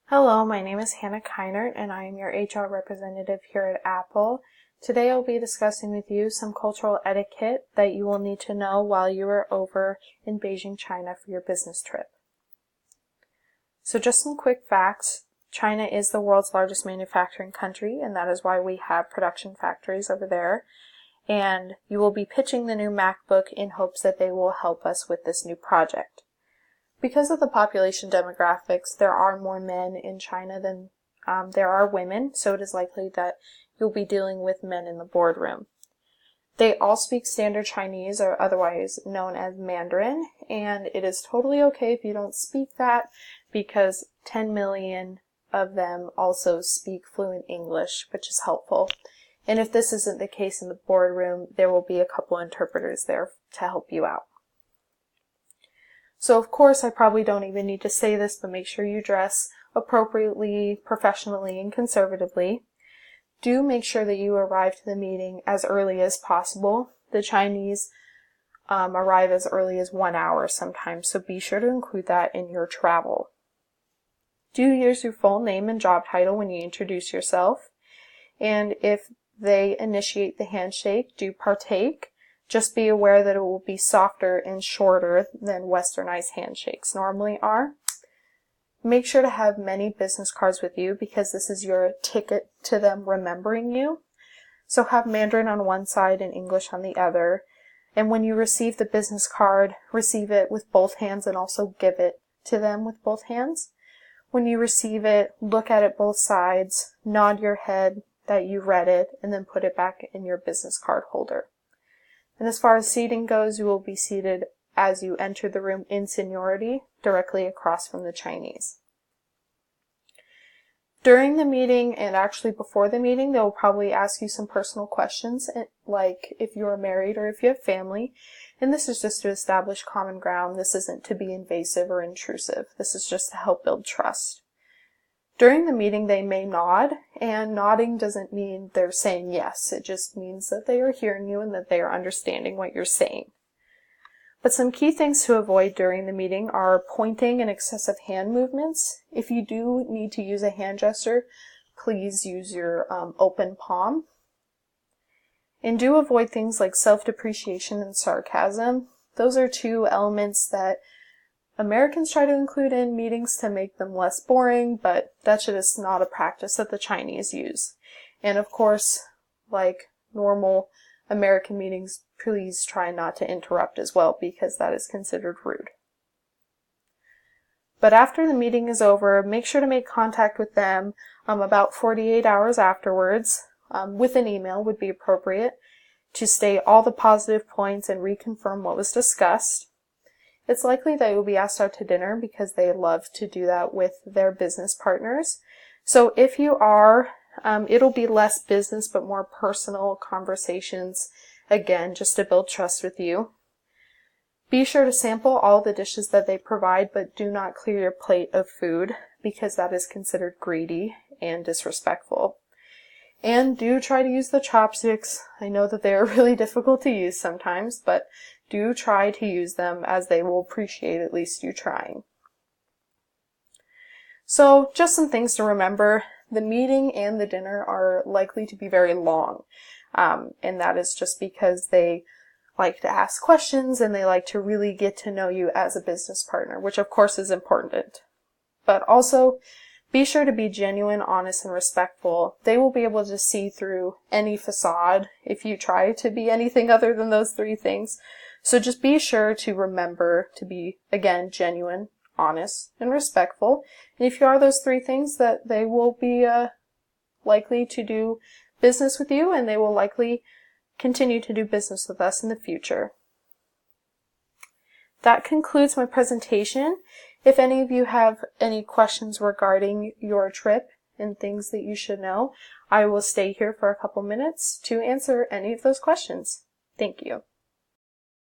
Hello, my name is Hannah Keinert and I am your HR representative here at Apple. Today I'll be discussing with you some cultural etiquette that you will need to know while you are over in Beijing, China for your business trip. So just some quick facts. China is the world's largest manufacturing country, and that is why we have production factories over there. And you will be pitching the new MacBook in hopes that they will help us with this new project. Because of the population demographics, there are more men in China than there are women, so it is likely that you'll be dealing with men in the boardroom. They all speak standard Chinese, or otherwise known as Mandarin, and it is totally okay if you don't speak that, because 10 million of them also speak fluent English, which is helpful. And if this isn't the case in the boardroom, there will be a couple interpreters there to help you out. So of course, I probably don't even need to say this, but make sure you dress appropriately, professionally, and conservatively. Do make sure that you arrive to the meeting as early as possible. The Chinese arrive as early as 1 hour sometimes, so be sure to include that in your travel. Do use your full name and job title when you introduce yourself. And if they initiate the handshake, do partake. Just be aware that it will be softer and shorter than westernized handshakes normally are. Make sure to have many business cards with you because this is your ticket to them remembering you. So have Mandarin on one side and English on the other. And when you receive the business card, receive it with both hands and also give it to them with both hands. When you receive it, look at it both sides, nod your head that you read it, and then put it back in your business card holder. And as far as seating goes, you will be seated as you enter the room in seniority, directly across from the Chinese. During the meeting, and actually before the meeting, they will probably ask you some personal questions, like if you are married or if you have family. And this is just to establish common ground. This isn't to be invasive or intrusive. This is just to help build trust. During the meeting, they may nod, and nodding doesn't mean they're saying yes. It just means that they are hearing you and that they are understanding what you're saying. But some key things to avoid during the meeting are pointing and excessive hand movements. If you do need to use a hand gesture, please use your open palm. And do avoid things like self-depreciation and sarcasm. Those are two elements that Americans try to include in meetings to make them less boring, but that's just not a practice that the Chinese use. And of course, like normal American meetings, please try not to interrupt as well, because that is considered rude. But after the meeting is over, make sure to make contact with them about 48 hours afterwards. With an email would be appropriate to state all the positive points and reconfirm what was discussed. It's likely that you'll be asked out to dinner because they love to do that with their business partners. So if you are, it'll be less business but more personal conversations, again, just to build trust with you. Be sure to sample all the dishes that they provide, but do not clear your plate of food because that is considered greedy and disrespectful. And do try to use the chopsticks. I know that they are really difficult to use sometimes, but do try to use them as they will appreciate at least you trying. So just some things to remember. The meeting and the dinner are likely to be very long. And that is just because they like to ask questions and they like to really get to know you as a business partner, which of course is important. But also, be sure to be genuine, honest, and respectful. They will be able to see through any facade if you try to be anything other than those three things. So just be sure to remember to be, again, genuine, honest, and respectful. And if you are those three things, that they will be likely to do business with you, and they will likely continue to do business with us in the future. That concludes my presentation. If any of you have any questions regarding your trip and things that you should know, I will stay here for a couple minutes to answer any of those questions. Thank you.